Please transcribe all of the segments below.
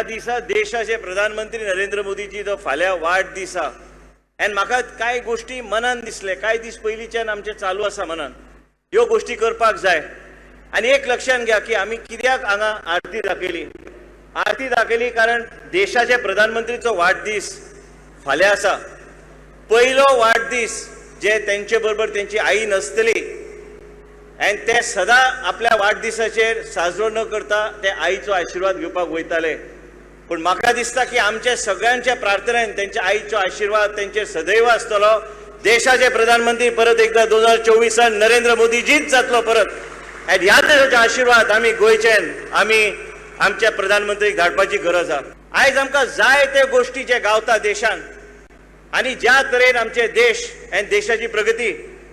दिसा देशाचे प्रधानमंत्री नरेंद्र मोदीची जो फाल्यां वाढदीस आसा आनी म्हाका कांय गोष्टी मनान दिसले, कांय दीस पयलींच्यान आमचे चालू आसा मनान ह्यो गोष्टी करपाक जाय। आनी एक लक्षात घ्या की आमी कित्याक हांगा आरती दाखयली कारण देशाचे प्रधानमंत्रीचो वाढदीस फाल्यां आसा। पयलो वाढदीस जे तेंचे बरोबर तेंची आई नसतली आनी ते सदां आपल्या वाढदिसाचेर साजरो न करता ते आईचो आशिर्वाद घेवपाक वयताले। पण म्हाका दिसता की आमच्या सगळ्यांच्या प्रार्थनेन तेंच्या आईचो आशिर्वाद तेंचेर सदैव आसतलो। देशाचे प्रधानमंत्री परत एकदा 2024 नरेंद्र मोदीजीच जातलो परत। आनी ह्या देशाचो आशिर्वाद आमी गोंयच्यान आमी आमच्या प्रधानमंत्रीक धाडपाची गरज आसा। आयज आमकां जाय ते गोष्टी जे गावता देशान आनी ज्या तरेन आमचे देश आनी देशाची प्रगती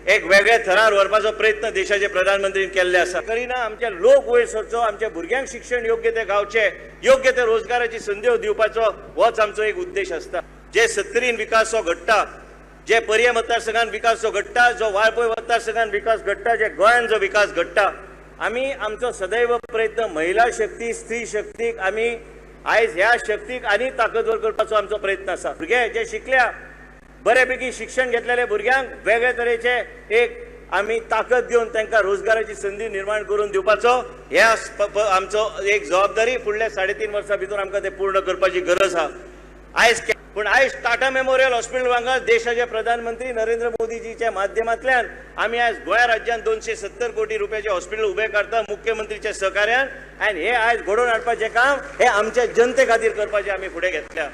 एक वेगळ्या थरार व्हरपाचो प्रयत्न देशाचे प्रधानमंत्रीन केल्ले आसा। करिना आमचे लोक वयर सरचो, आमच्या भुरग्यांक शिक्षण योग्य ते गावचे, योग्य ते रोजगाराची संदी दिवपाचो होच आमचो एक उद्देश आसता। जे 70 विकास जो घडटा, जे पर्याय मतदारसंघात विकास जो घडटा, जो वाळपय मतदारसंघात विकास घडटा, जे गोंयान जो विकास घडटा, आमी आमचो सदैव प्रयत्न महिला शक्ती, स्त्री शक्तीक आमी आयज ह्या शक्तीक आनी ताकदवर करपाचो आमचो प्रयत्न आसा। भुरगे जे शिकल्या, बऱ्यापैकी शिक्षण घेतलेले भुरग्यांक वेगळे तरेचे एक आमी ताकद दिवन तांकां रोजगाराची संदी निर्माण करून दिवपाचो हे आमचो एक जबाबदारी फुडल्या 3.5 वर्सां भितर आमकां ते पूर्ण करपाची गरज आसा। पण आयज टाटा मेमोरियल हॉस्पिटल वांगडा देशाचे प्रधानमंत्री नरेंद्र मोदीजीच्या माध्यमांतल्यान आमी आयज गोंय राज्यात 270 कोटी रुपयाचे हॉस्पिटल उबे करता मुख्यमंत्रीच्या सहकार्यान। आनी हे आयज घडोवन हाडपाचें काम हे आमच्या जनते खातीर करपाचें आमी फुडें घेतल्या।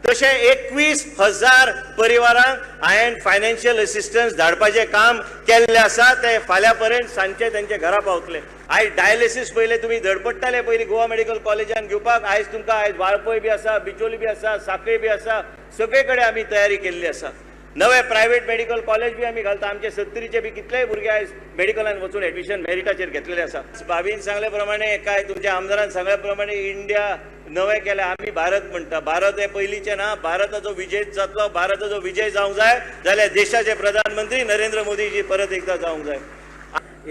तशें 21,000 परिवारांक हांवें फायनान्शियल असिस्टन्स धाडपाचें काम केल्लें आसा। ते फाल्यां पर्यंत सांजचे तेंचे घरा पावतले। आयज डायलिसीस पयले तुमी धडपडटाले पयलीं गोवा मेडिकल कॉलेजान घेवपाक, आयज तुमकां आयज वाळपय बी आसा, बिचोली बी आसा, सांखळी बी आसा, सगळे कडेन आमी तयारी केल्ली आसा। नवे प्रायवेट मेडिकल कॉलेज बी आमी घालता। आमचे 70चे बी कितलेय भुरगे आयज मेडिकलान वचून एडमिशन मेरिटाचेर घेतलेले आसा। भाभीन सांगले प्रमाणे, काय तुमच्या आमदारान सांगल्या प्रमाणे इंडिया नवे केले, आमी भारत म्हणटा। भारत हे पयलींचे ना, भारताचो विजय जातलो। भारताचो विजय जावंक जाय जाल्यार देशाचे प्रधानमंत्री नरेंद्र मोदीजी परत एकदा जावंक जाय।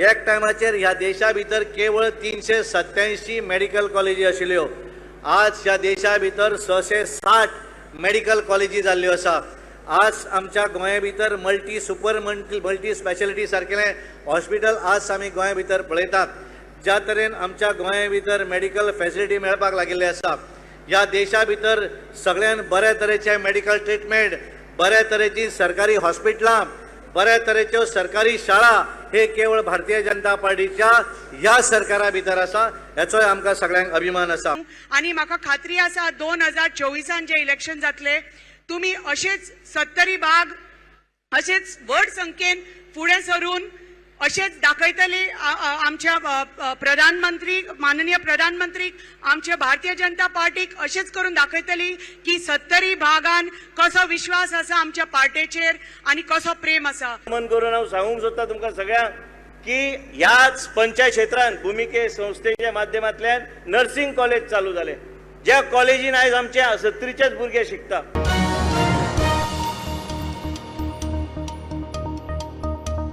एक टायमाचेर ह्या देशा भितर केवळ 387 मेडिकल कॉलेजी आशिल्ल्यो। आज ह्या देशा भितर 660 मेडिकल कॉलेजी जाल्ल्यो आसा। आज आमच्या गोंया भितर मल्टी स्पेशालिटी सारकेले हॉस्पिटल आज आमी गोंया भितर पळयतात। ज्या तरेन आमच्या गोंया भितर मेडिकल फॅसिलिटी मेळपाक लागिल्ली आसा, ह्या देशा भितर सगळ्यान बऱ्या तरेचे मेडिकल ट्रिटमेंट, बऱ्या तरेची सरकारी हॉस्पिटलां, बऱ्या तरेच्यो सरकारी शाळा हे केवळ भारतीय जनता पार्टीच्या ह्या सरकारा भितर आसा। हेचोय आमकां सगळ्यांक अभिमान आसा। आणि म्हाका खात्री आसा 2024 जे इलेक्शन जातले तुम्ही असेच 70 भाग असेच व्हड संख्येन फुडें सरून असेच दाखयतले आमच्या प्रधानमंत्री माननीय प्रधानमंत्री आमच्या भारतीय जनता पार्टीक असेच करून दाखयतली की 70 भागान कसो विश्वास आसा आमच्या पार्टीचेर आणि कसो प्रेम आसा। मन करून हांव सांगूंक सोदता तुमकां सगळ्यांक की ह्याच पंचायत क्षेत्रांत भूमिके संस्थेच्या माध्यमांतल्यान नर्सिंग कॉलेज चालू जाले। ज्या कॉलेजीन आयज आमचे 70चेच भुरगे शिकता।